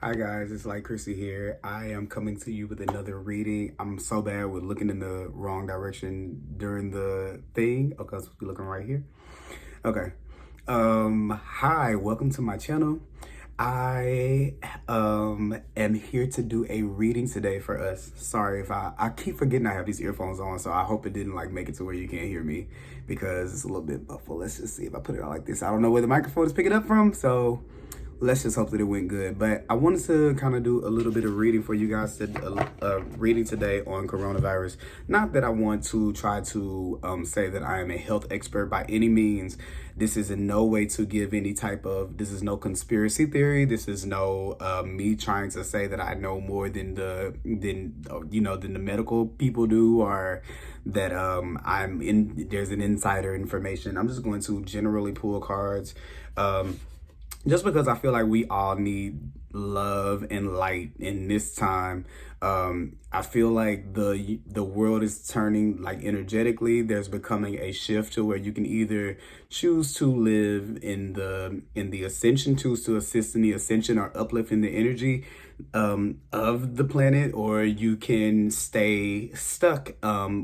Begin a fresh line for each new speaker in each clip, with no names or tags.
Hi guys, it's Thelightchrissy here. I am coming to you with another reading. I'm so bad with looking in the wrong direction during the thing. Okay, I'm supposed to be looking right here. Okay. Hi, welcome to my channel. I am here to do a reading today for us. Sorry if I keep forgetting I have these earphones on, so I hope it didn't like make it to where you can't hear me because it's a little bit muffled. Let's just see if I put it on like this. I don't know where the microphone is picking up from, so let's just hope that it went good. But I wanted to kind of do a little bit of reading for you guys, reading today on coronavirus. Not that I want to try to say that I am a health expert by any means. This is in no way to give any type of, this is no conspiracy theory. This is no me trying to say that I know more than the medical people do, or that there's an insider information. I'm just going to generally pull cards. Just because I feel like we all need love and light in this time. I feel like the world is turning, like, energetically. There's becoming a shift to where you can either choose to live in the ascension, choose to assist in the ascension or uplift in the energy of the planet, or you can stay stuck,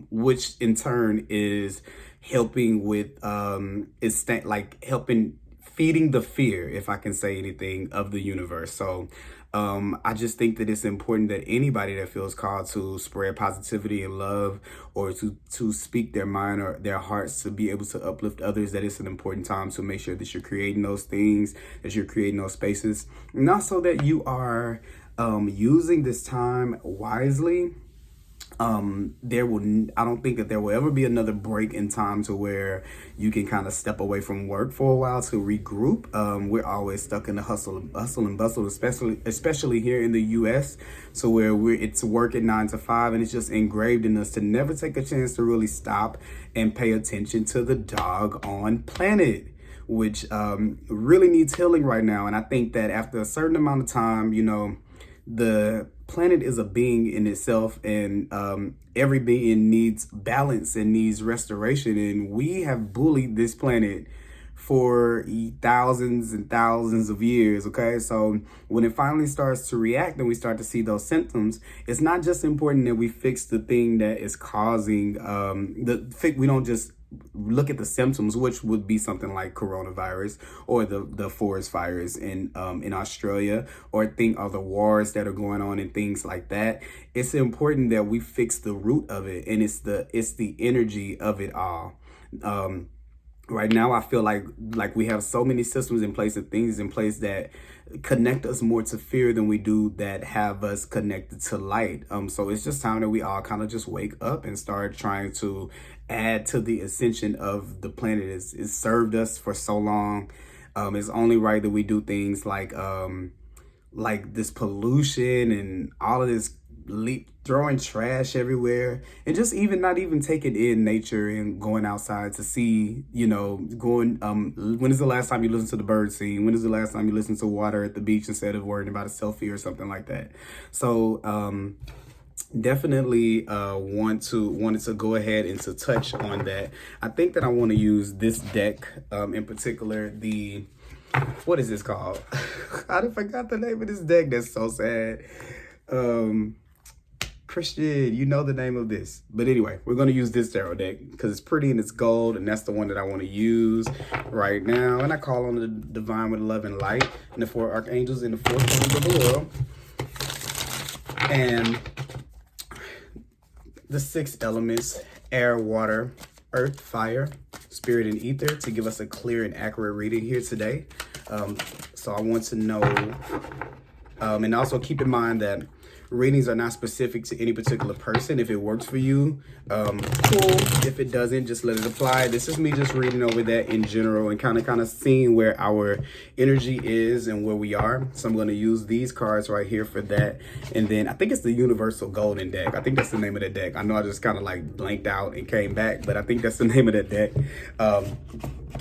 which in turn is helping with helping feeding the fear, if I can say anything, of the universe. So I just think that it's important that anybody that feels called to spread positivity and love, or to speak their mind or their hearts to be able to uplift others, that it's an important time to make sure that you're creating those things, that you're creating those spaces, and also that you are using this time wisely. I don't think that there will ever be another break in time to where you can kind of step away from work for a while to regroup. We're always stuck in the hustle and bustle, especially here in the US. So where it's working 9 to 5, and it's just engraved in us to never take a chance to really stop and pay attention to the doggone planet, which really needs healing right now. And I think that after a certain amount of time, the planet is a being in itself, and every being needs balance and needs restoration. And we have bullied this planet for thousands and thousands of years. Okay, so when it finally starts to react and we start to see those symptoms, it's not just important that we fix the thing that is causing we don't just look at the symptoms, which would be something like coronavirus or the forest fires in Australia, or think of the wars that are going on and things like that. It's important that we fix the root of it, and it's the energy of it all. Right now, I feel like we have so many systems in place and things in place that connect us more to fear than we do that have us connected to light. So it's just time that we all kind of just wake up and start trying to add to the ascension of the planet. It's served us for so long. It's only right that we do things like this pollution and all of this throwing trash everywhere, and just not even taking in nature and going outside to see, when is the last time you listened to the bird sing? When is the last time you listened to water at the beach instead of worrying about a selfie or something like that? So definitely wanted to go ahead and to touch on that. I think that I want to use this deck in particular. What is this called? I forgot the name of this deck. That's so sad. Christian, you know the name of this. But anyway, we're going to use this tarot deck because it's pretty and it's gold, and that's the one that I want to use right now. And I call on the divine with love and light, and the 4 archangels in the 4 corners of the world, and the 6 elements: air, water, earth, fire, spirit, and ether, to give us a clear and accurate reading here today. So I want to know, and also keep in mind that readings are not specific to any particular person. If it works for you, cool. If it doesn't, just let it apply. This is me just reading over that in general and kind of seeing where our energy is and where we are. So I'm going to use these cards right here for that. And then I think it's the Universal Golden deck. I think that's the name of the deck. I know I just kind of like blanked out and came back, but I think that's the name of that deck.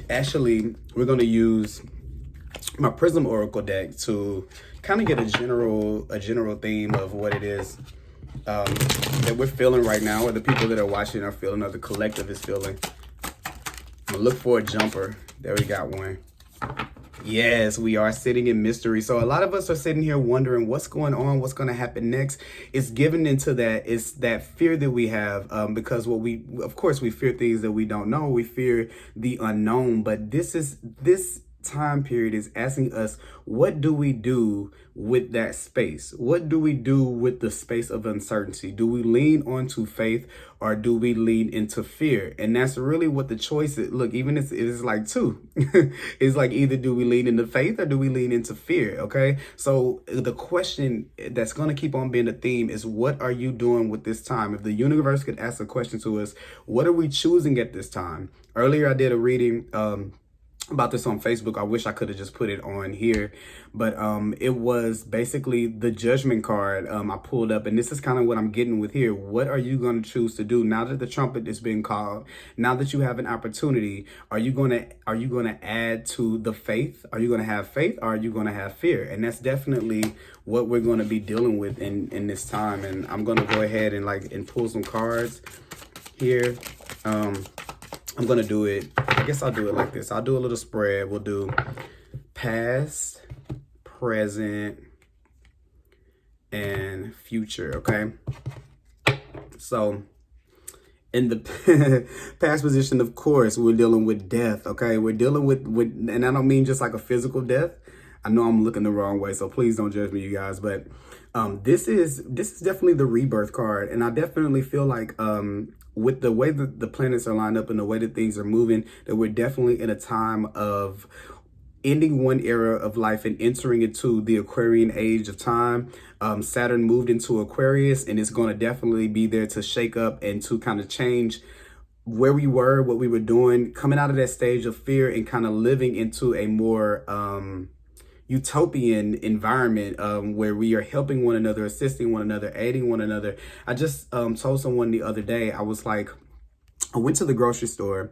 Actually, we're going to use my Prism Oracle deck to kind of get a general theme of what it is that we're feeling right now, or the people that are watching are feeling, or the collective is feeling. I'm gonna look for a jumper. There we got one. Yes, we are sitting in mystery. So a lot of us are sitting here wondering what's going on, what's going to happen next. It's given into that. It's that fear that we have, because of course, we fear things that we don't know. We fear the unknown. But this time period is asking us, what do we do with that space? What do we do with the space of uncertainty? Do we lean onto faith, or do we lean into fear? And that's really what the choice is. Look, even it is like two. It's like either do we lean into faith or do we lean into fear? Okay. So the question that's going to keep on being a theme is, what are you doing with this time? If the universe could ask a question to us, what are we choosing at this time? Earlier, I did a reading, about this on Facebook. I wish I could have just put it on here, but it was basically the judgment card I pulled up, and this is kind of what I'm getting with here. What are you going to choose to do now that the trumpet is being called? Now that you have an opportunity, are you going to add to the faith? Are you going to have faith, or are you going to have fear? And that's definitely what we're going to be dealing with in this time. And I'm going to go ahead and pull some cards here. I'm going to do it, I guess I'll do it like this. I'll do a little spread. We'll do past, present, and future, okay? So in the past position, of course, we're dealing with death, okay? We're dealing with, and I don't mean just like a physical death. I know I'm looking the wrong way, so please don't judge me, you guys. But this is definitely the rebirth card, and I definitely feel like with the way that the planets are lined up and the way that things are moving, that we're definitely in a time of ending one era of life and entering into the Aquarian age of time. Saturn moved into Aquarius, and it's going to definitely be there to shake up and to kind of change where we were, what we were doing, coming out of that stage of fear and kind of living into a more utopian environment where we are helping one another, assisting one another, aiding one another. I just told someone the other day, I was like, I went to the grocery store,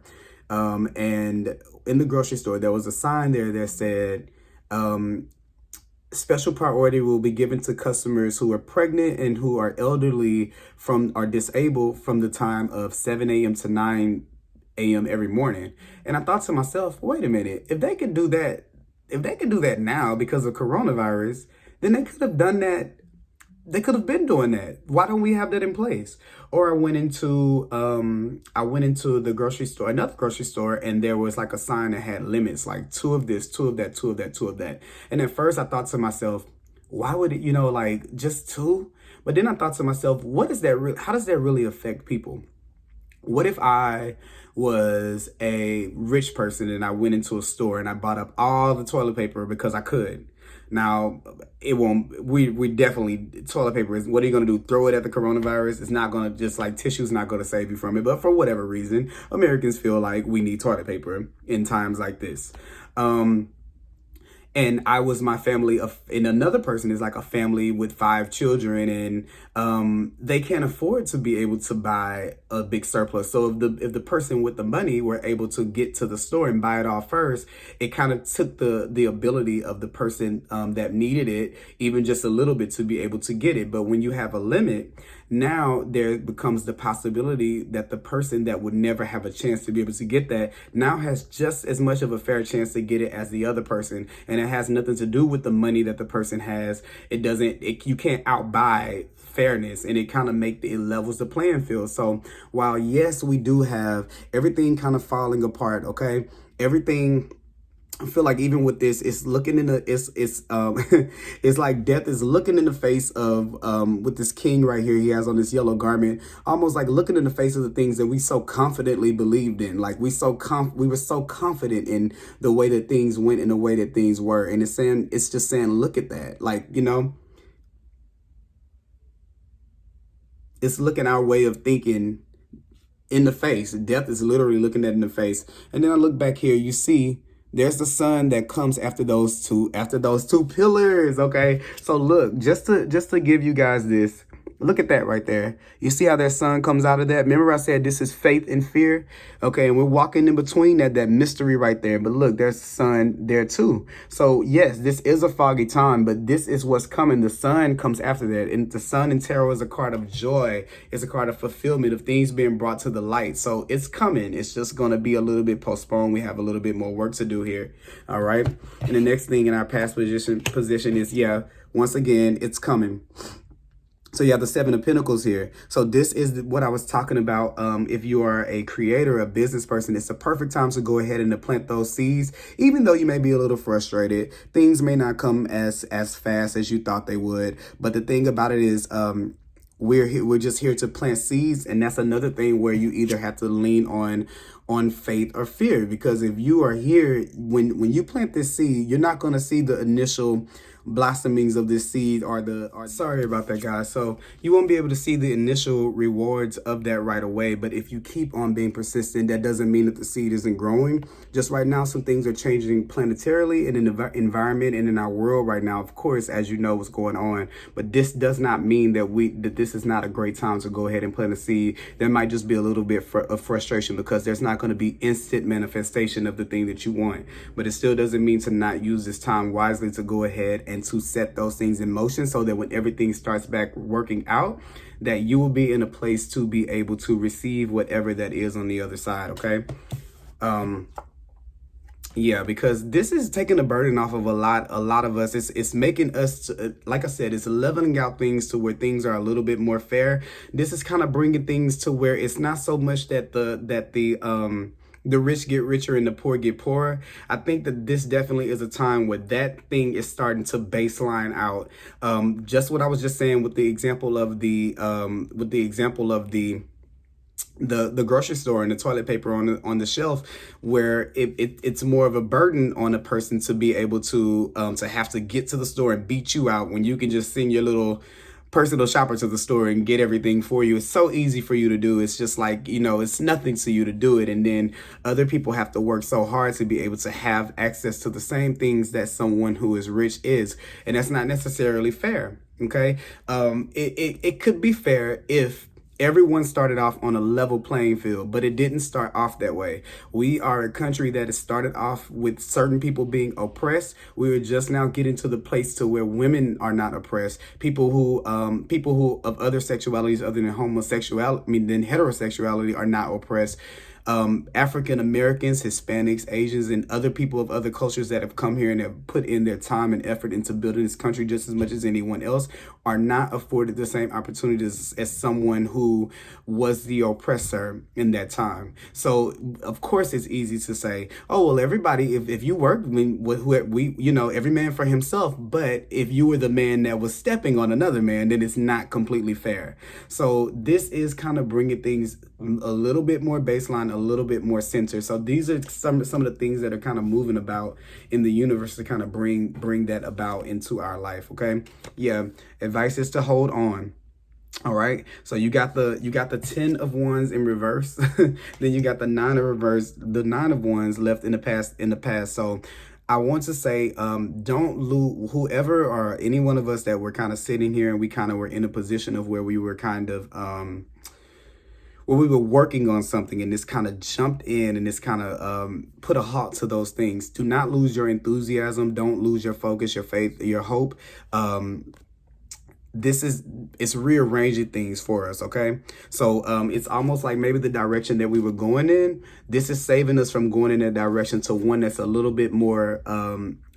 and in the grocery store, there was a sign there that said, special priority will be given to customers who are pregnant and who are elderly are disabled from the time of 7 a.m. to 9 a.m. every morning. And I thought to myself, wait a minute, if they could do that now because of coronavirus, then they could have done that. They could have been doing that. Why don't we have that in place? Or I went into the grocery store, another grocery store, and there was like a sign that had limits, like 2 of this, 2 of that, 2 of that, 2 of that. And at first I thought to myself, why would it, like just 2? But then I thought to myself, how does that really affect people? What if I was a rich person and I went into a store and I bought up all the toilet paper because I could? Now, we definitely, toilet paper is, what are you going to do? Throw it at the coronavirus? It's not going to, just like tissue's not going to save you from it. But for whatever reason, Americans feel like we need toilet paper in times like this. And I was my family and another person is like a family with 5 children, and they can't afford to be able to buy a big surplus. So if the person with the money were able to get to the store and buy it all first, it kind of took the ability of the person that needed it even just a little bit to be able to get it. But when you have a limit, now there becomes the possibility that the person that would never have a chance to be able to get that now has just as much of a fair chance to get it as the other person. And it has nothing to do with the money that the person has. You can't outbuy fairness, and it kind of it levels the playing field. So while yes, we do have everything kind of falling apart, okay, everything, I feel like even with this, it's looking in the, it's like death is looking in the face of, with this king right here, he has on this yellow garment, almost like looking in the face of the things that we so confidently believed in. Like we were so confident in the way that things went and the way that things were. And it's just saying, look at that. Like, it's looking our way of thinking in the face. Death is literally looking that in the face. And then I look back here, you see, there's the sun that comes after those two pillars. Okay. So look, just to give you guys this, Look at that right there. You see how that sun comes out of that? Remember I said this is faith and fear? Okay, and we're walking in between that mystery right there. But look, there's the sun there too. So yes, this is a foggy time, but this is what's coming. The sun comes after that. And the sun in tarot is a card of joy. It's a card of fulfillment, of things being brought to the light. So it's coming. It's just going to be a little bit postponed. We have a little bit more work to do here. All right. And the next thing in our past position is, yeah, once again, it's coming. So you have the Seven of Pentacles here. So this is what I was talking about. If you are a creator, a business person, it's the perfect time to go ahead and to plant those seeds. Even though you may be a little frustrated, things may not come as fast as you thought they would. But the thing about it is, we're just here to plant seeds. And that's another thing where you either have to lean on faith or fear. Because if you are here, when you plant this seed, you're not going to see the initial blossomings of this seed sorry about that, guys. So you won't be able to see the initial rewards of that right away. But if you keep on being persistent, that doesn't mean that the seed isn't growing. Just right now, some things are changing planetarily and in the environment and in our world right now, of course, as you know what's going on. But this does not mean that this is not a great time to go ahead and plant a seed. There might just be a little bit of frustration because there's not going to be instant manifestation of the thing that you want. But it still doesn't mean to not use this time wisely to go ahead and to set those things in motion so that when everything starts back working out, that you will be in a place to be able to receive whatever that is on the other side. Okay. Yeah, because this is taking the burden off of a lot of us. It's making us, like I said, it's leveling out things to where things are a little bit more fair. This is kind of bringing things to where it's not so much that the rich get richer and the poor get poorer. I think that this definitely is a time where that thing is starting to baseline out. Just what I was just saying with the example of the grocery store and the toilet paper on the shelf, where it's more of a burden on a person to be able to have to get to the store and beat you out when you can just send your little personal shopper to the store and get everything for you. It's so easy for you to do. It's just like, it's nothing to you to do it. And then other people have to work so hard to be able to have access to the same things that someone who is rich is. And that's not necessarily fair. Okay. It could be fair if everyone started off on a level playing field, but it didn't start off that way. We are a country that has started off with certain people being oppressed. We are just now getting to the place to where women are not oppressed. People who of other sexualities other than homosexuality, than heterosexuality, are not oppressed. African Americans, Hispanics, Asians, and other people of other cultures that have come here and have put in their time and effort into building this country just as much as anyone else are not afforded the same opportunities as someone who was the oppressor in that time. So of course it's easy to say, oh, well, everybody, if you work, every man for himself. But if you were the man that was stepping on another man, then it's not completely fair. So this is kind of bringing things a little bit more baseline, a little bit more center. So these are some of the things that are kind of moving about in the universe to kind of bring that about into our life. Okay. Yeah. Advice is to hold on. All right. So you got the 10 of Wands in reverse. Then you got the 9 of reverse, the 9 of Wands left in the past. So I want to say, don't lose whoever or any one of us that were kind of sitting here and we kind of were in a position of where we were kind of, where we were working on something and this kind of jumped in and this kind of put a halt to those things. Do not lose your enthusiasm. Don't lose your focus, your faith, your hope. It's rearranging things for us. Okay. So it's almost like maybe the direction that we were going in, this is saving us from going in that direction to one that's a little bit more,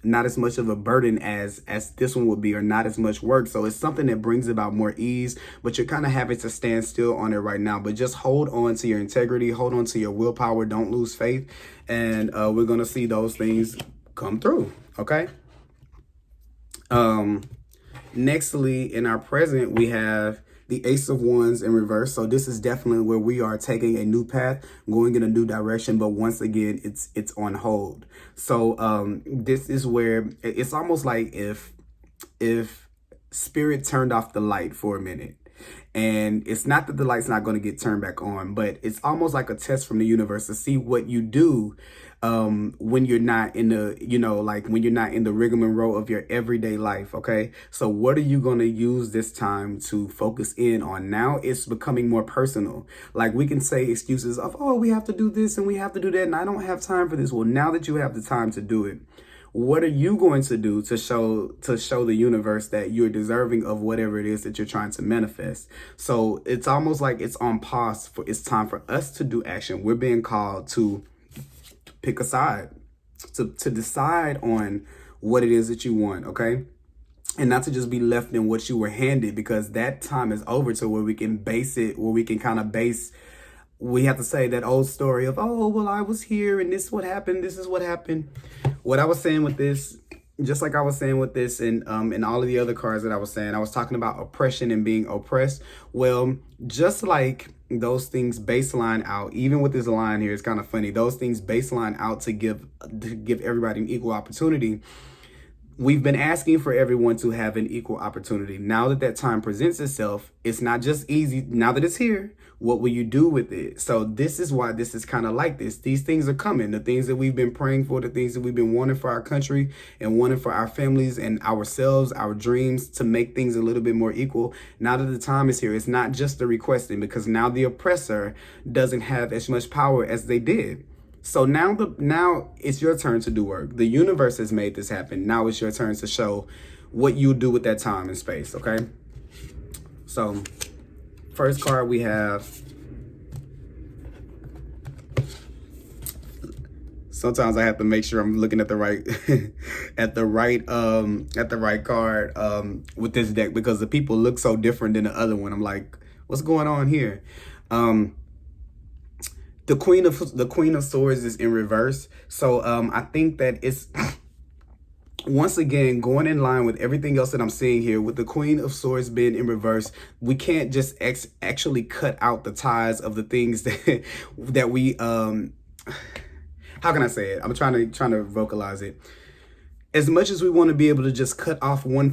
not as much of a burden as this one would be, or not as much work. So it's something that brings about more ease, but you're kind of having to stand still on it right now. But just hold on to your integrity, hold on to your willpower, don't lose faith. And we're going to see those things come through. Okay. Nextly, in our present, we have the Ace of Wands in reverse. So this is definitely where we are taking a new path, going in a new direction. But once again, it's on hold. So this is where it's almost like if spirit turned off the light for a minute. And it's not that the light's not going to get turned back on, but it's almost like a test from the universe to see what you do when you're not in the, like when you're not in the rigmarole of your everyday life. Okay. So what are you going to use this time to focus in on? Now it's becoming more personal. Like we can say excuses of, oh, we have to do this and we have to do that, and I don't have time for this. Well, now that you have the time to do it, what are you going to do to show the universe that you're deserving of whatever it is that you're trying to manifest? So it's almost like it's on pause. It's time for us to do action. We're being called to pick a side, to decide on what it is that you want, okay? And not to just be left in what you were handed, because that time is over, to where we can we have to say that old story of, oh, well, I was here and this is what happened. This is what happened. What I was saying with this, just like I was saying with this and all of the other cards that I was saying, I was talking about oppression and being oppressed. Well, just like those things baseline out, even with this line here, it's kind of funny. Those things baseline out to give everybody an equal opportunity. We've been asking for everyone to have an equal opportunity. Now that time presents itself, it's not just easy. Now that it's here, what will you do with it? So this is why this is kind of like this. These things are coming. The things that we've been praying for, the things that we've been wanting for our country and wanting for our families and ourselves, our dreams, to make things a little bit more equal. Now that the time is here, it's not just the requesting, because now the oppressor doesn't have as much power as they did. So now it's your turn to do work. The universe has made this happen. Now it's your turn to show what you do with that time and space, okay? So first card we have, sometimes I have to make sure I'm looking at the right at the right card with this deck, because the people look so different than the other one. I'm like, what's going on here? The Queen of Swords is in reverse. So I think that it's once again going in line with everything else that I'm seeing here. With the Queen of Swords being in reverse, we can't just actually cut out the ties of the things that we how can I say it? I'm trying to vocalize it. As much as we want to be able to just cut off one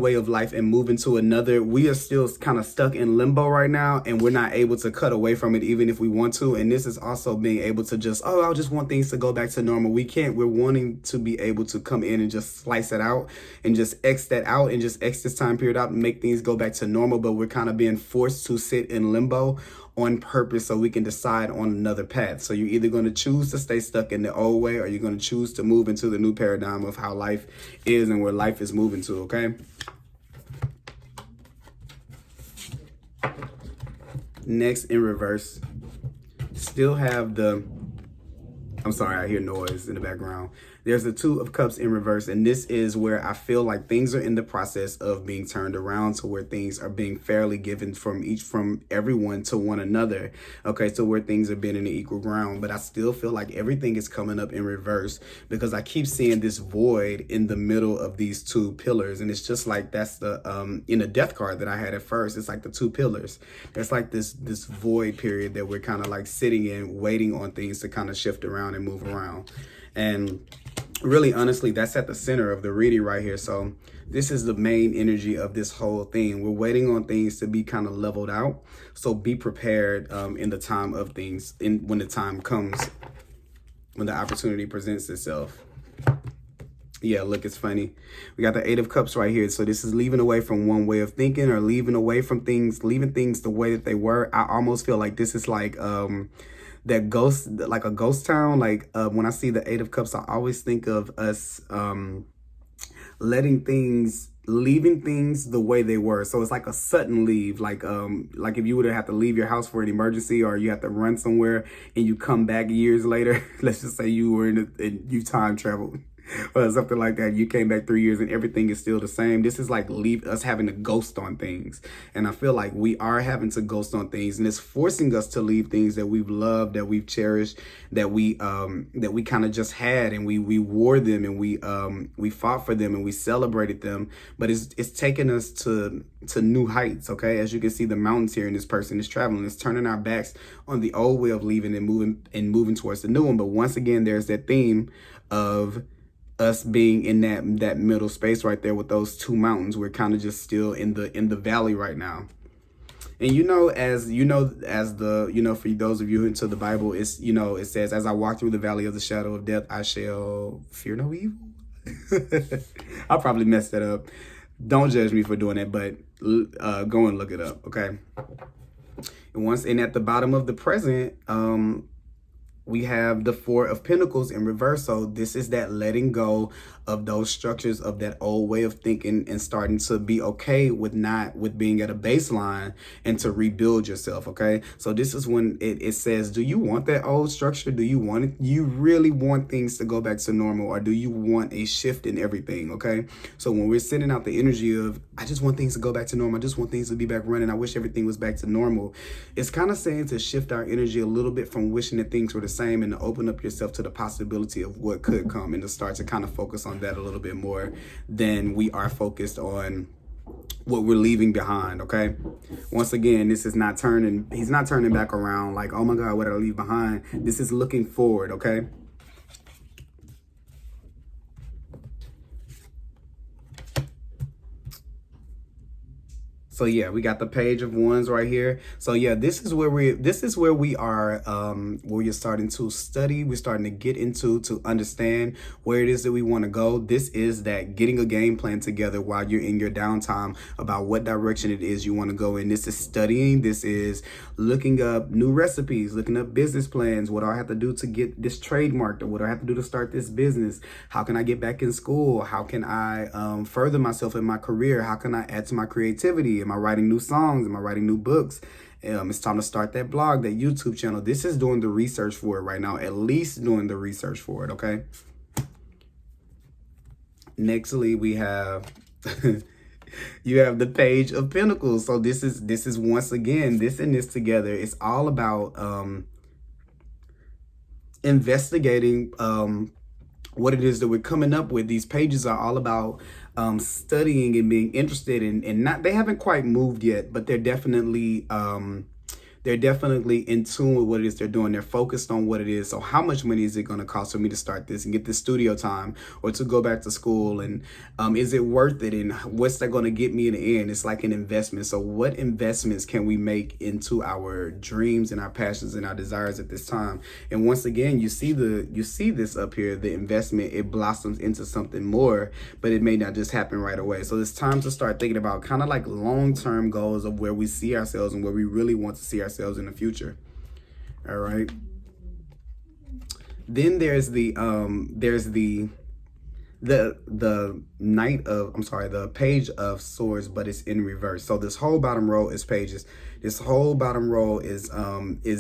way of life and move into another, we are still kind of stuck in limbo right now, and we're not able to cut away from it even if we want to. And this is also being able to just, oh, I just want things to go back to normal. We can't. We're wanting to be able to come in and just slice it out and just X that out and just X this time period out and make things go back to normal. But we're kind of being forced to sit in limbo on purpose so we can decide on another path. So you're either going to choose to stay stuck in the old way, or you're going to choose to move into the new paradigm of how life is and where life is moving to, okay? Next, in reverse, still have the, I'm sorry, I hear noise in the background. There's the Two of Cups in reverse, and this is where I feel like things are in the process of being turned around to where things are being fairly given from everyone to one another. Okay, so where things are being in the equal ground, but I still feel like everything is coming up in reverse, because I keep seeing this void in the middle of these two pillars, and it's just like that's the in the death card that I had at first. It's like the two pillars. There's like this void period that we're kind of like sitting in, waiting on things to kind of shift around and move around. And really, honestly, that's at the center of the reading right here. So this is the main energy of this whole thing. We're waiting on things to be kind of leveled out. So be prepared in the time of things, when the time comes, when the opportunity presents itself. Yeah, look, it's funny. We got the Eight of Cups right here. So this is leaving away from one way of thinking, or leaving away from things, leaving things the way that they were. I almost feel like this is like that ghost, like a ghost town. Like when I see the Eight of Cups, I always think of us leaving things the way they were. So it's like a sudden leave, like if you would have to leave your house for an emergency, or you have to run somewhere and you come back years later. Let's just say you were you time traveled or something like that. You came back 3 years and everything is still the same. This is like us having to ghost on things. And I feel like we are having to ghost on things, and it's forcing us to leave things that we've loved, that we've cherished, that we kind of just had, and we wore them, and we fought for them, and we celebrated them. But it's taking us to new heights, okay? As you can see, the mountains here, and this person is traveling. It's turning our backs on the old way of leaving and moving towards the new one. But once again, there's that theme of us being in that middle space right there with those two mountains. We're kind of just still in the valley right now. And you know, as the, for those of you into the Bible, it's, it says, as I walk through the valley of the shadow of death, I shall fear no evil. I'll probably mess that up. Don't judge me for doing that, but go and look it up, okay? And at the bottom of the present, we have the Four of Pentacles in reverse. So this is that letting go of those structures of that old way of thinking and starting to be okay with being at a baseline and to rebuild yourself. Okay. So this is when it says, do you want that old structure? Do you want it? Do you really want things to go back to normal, or do you want a shift in everything? Okay. So when we're sending out the energy of, I just want things to go back to normal, I just want things to be back running, I wish everything was back to normal, it's kind of saying to shift our energy a little bit from wishing that things were the same and to open up yourself to the possibility of what could come, and to start to kind of focus on that a little bit more than we are focused on what we're leaving behind. Okay. Once again, this is not he's not turning back around like, oh my God, what did I leave behind? This is looking forward. Okay. So yeah, we got the Page of Wands right here. So yeah, this is where we are, where you're starting to study. We're starting to get into, to understand where it is that we want to go. This is that getting a game plan together while you're in your downtime about what direction it is you want to go in. This is studying. This is looking up new recipes, looking up business plans. What do I have to do to get this trademarked? Or what do I have to do to start this business? How can I get back in school? How can I further myself in my career? How can I add to my creativity? Am I writing new songs? Am I writing new books? It's time to start that blog, that YouTube channel. This is doing the research for it right now, at least doing the research for it, okay? Nextly, we have you have the Page of Pentacles. So this is once again, this and this together. It's all about investigating what it is that we're coming up with. These pages are all about studying and being interested in not, they haven't quite moved yet, but they're definitely in tune with what it is they're doing. They're focused on what it is. So how much money is it going to cost for me to start this and get this studio time, or to go back to school? And is it worth it? And what's that going to get me in the end? It's like an investment. So what investments can we make into our dreams and our passions and our desires at this time? And once again, you see this up here, the investment, it blossoms into something more, but it may not just happen right away. So it's time to start thinking about kind of like long-term goals of where we see ourselves and where we really want to see ourselves in the future. All right. Then there's the the Page of Swords, but it's in reverse. So this whole bottom row is pages. This whole bottom row is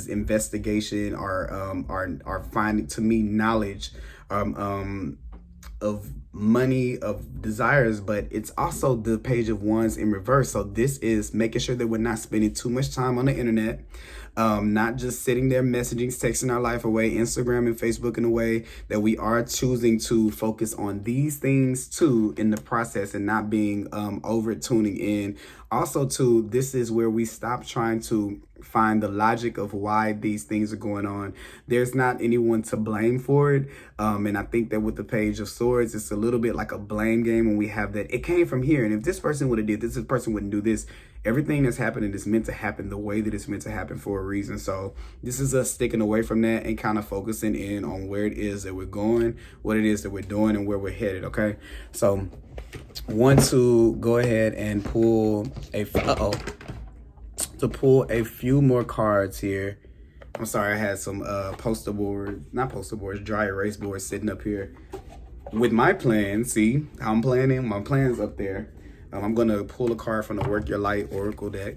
investigation, or finding, to me, knowledge of money, of desires, but it's also the Page of Wands in reverse. So this is making sure that we're not spending too much time on the internet, not just sitting there messaging, texting our life away, Instagram and Facebook, in a way that we are choosing to focus on these things too in the process, and not being over tuning in. Also too, this is where we stop trying to find the logic of why these things are going on. There's not anyone to blame for it. And I think that with the Page of Swords, it's a little bit like a blame game when we have that. It came from here, and if this person would have did this person wouldn't do this. Everything that's happening is meant to happen the way that it's meant to happen for a reason. So this is us sticking away from that and kind of focusing in on where it is that we're going, what it is that we're doing, and where we're headed. Okay. So want to go ahead and pull a few more cards here. I'm sorry, I had some dry erase boards sitting up here with my plan. See how I'm planning? My plan's up there. I'm going to pull a card from the Work Your Light Oracle deck.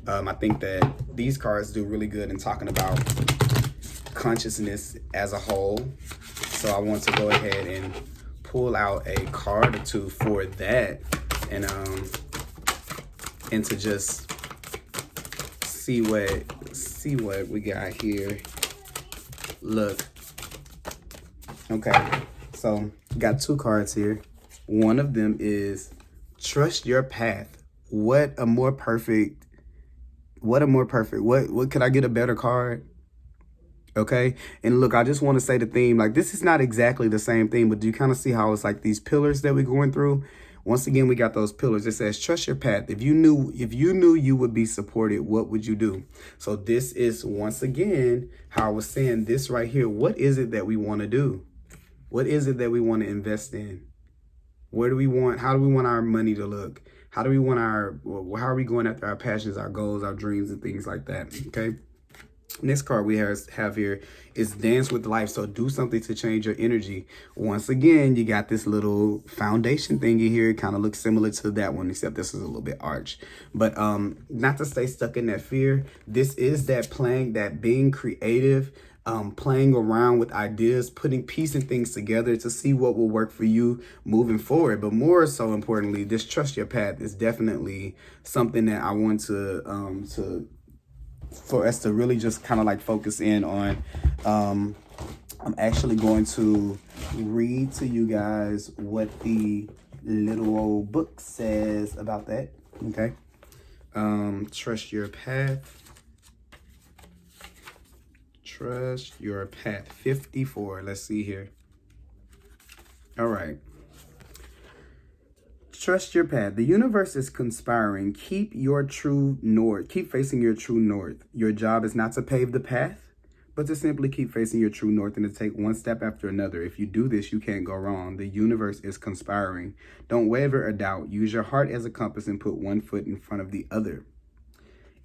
I think that these cards do really good in talking about consciousness as a whole. So I want to go ahead and pull out a card or two for that, and to just see what we got here. Look. Okay. So got two cards here. One of them is trust your path. What could I get a better card? Okay. And look, I just want to say the theme, like, this is not exactly the same thing, but do you kind of see how it's like these pillars that we're going through? Once again, we got those pillars. It says, trust your path. If you knew you would be supported, what would you do? So this is, once again, how I was saying this right here. What is it that we want to do? What is it that we want to invest in? How do we want our money to look? How are we going after our passions, our goals, our dreams, and things like that? Okay. Next card we have here is dance with life. So do something to change your energy. Once again, you got this little foundation thingy here. It kind of looks similar to that one, except this is a little bit arch. But not to stay stuck in that fear. This is that being creative, playing around with ideas, putting piecing things together to see what will work for you moving forward. But more so importantly, this trust your path is definitely something that I want for us to really just kind of like focus in on. I'm actually going to read to you guys what the little old book says about that. Okay. Trust your path. Trust your path. 54. Let's see here. All right. Trust your path. The universe is conspiring. Keep your true north. Keep facing your true north. Your job is not to pave the path, but to simply keep facing your true north and to take one step after another. If you do this, you can't go wrong. The universe is conspiring. Don't waver or doubt. Use your heart as a compass and put one foot in front of the other.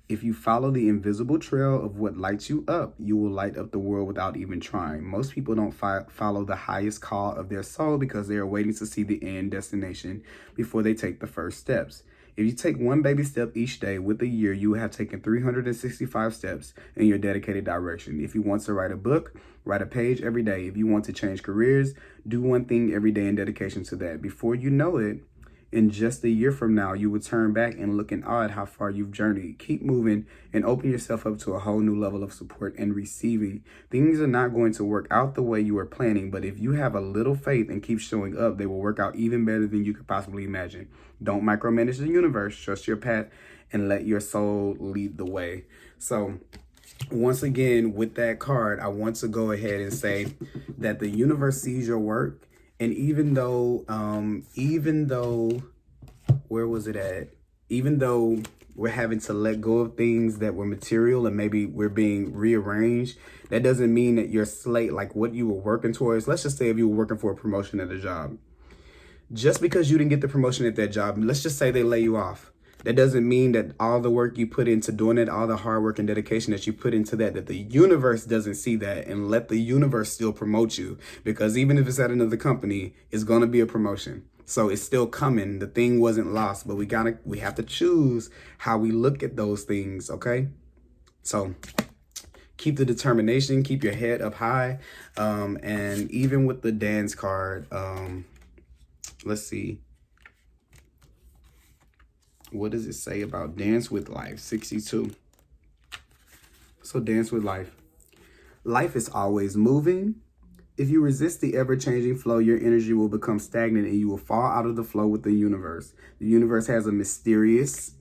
If you follow the invisible trail of what lights you up, you will light up the world without even trying. Most people don't follow the highest call of their soul because they are waiting to see the end destination before they take the first steps. If you take one baby step each day, with a year, you will have taken 365 steps in your dedicated direction. If you want to write a book, write a page every day. If you want to change careers, do one thing every day in dedication to that. Before you know it, in just a year from now, you will turn back and look in awe at how far you've journeyed. Keep moving and open yourself up to a whole new level of support and receiving. Things are not going to work out the way you were planning, but if you have a little faith and keep showing up, they will work out even better than you could possibly imagine. Don't micromanage the universe. Trust your path and let your soul lead the way. So once again, with that card, I want to go ahead and say that the universe sees your work. And even though, where was it at? Even though we're having to let go of things that were material and maybe we're being rearranged, that doesn't mean that your slate, like what you were working towards, let's just say if you were working for a promotion at a job, just because you didn't get the promotion at that job, let's just say they lay you off. That doesn't mean that all the work you put into doing it, all the hard work and dedication that you put into that the universe doesn't see that, and let the universe still promote you. Because even if it's at another company, it's going to be a promotion. So it's still coming. The thing wasn't lost, but we have to choose how we look at those things. Okay. So keep the determination, keep your head up high. And even with the dance card, let's see. What does it say about dance with life? 62. So dance with life. Life is always moving. If you resist the ever-changing flow, your energy will become stagnant and you will fall out of the flow with the universe. The universe has a mysterious,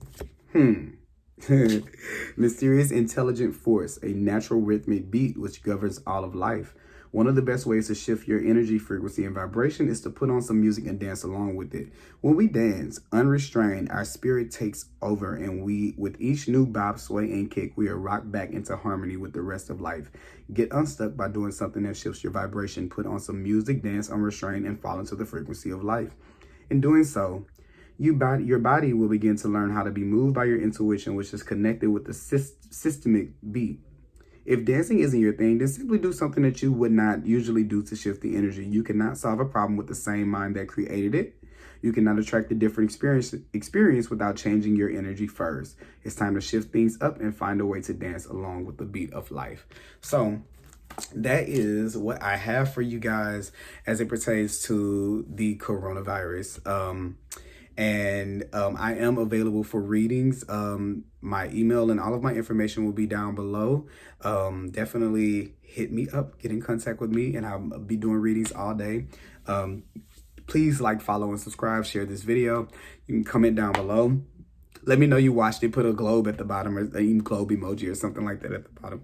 mysterious intelligent force, a natural rhythmic beat which governs all of life. One of the best ways to shift your energy, frequency, and vibration is to put on some music and dance along with it. When we dance, unrestrained, our spirit takes over, and with each new bop, sway, and kick, we are rocked back into harmony with the rest of life. Get unstuck by doing something that shifts your vibration. Put on some music, dance unrestrained, and fall into the frequency of life. In doing so, your body will begin to learn how to be moved by your intuition, which is connected with the systemic beat. If dancing isn't your thing, then simply do something that you would not usually do to shift the energy. You cannot solve a problem with the same mind that created it. You cannot attract a different experience without changing your energy first. It's time to shift things up and find a way to dance along with the beat of life. So that is what I have for you guys as it pertains to the coronavirus. I am available for readings. My email and all of my information will be down below. Definitely hit me up, get in contact with me, and I'll be doing readings all day. Please like, follow, and subscribe. Share this video. You can comment down below. Let me know you watched it. Put a globe at the bottom, or a globe emoji or something like that at the bottom.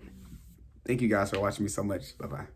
Thank you guys for watching me so much. Bye-bye.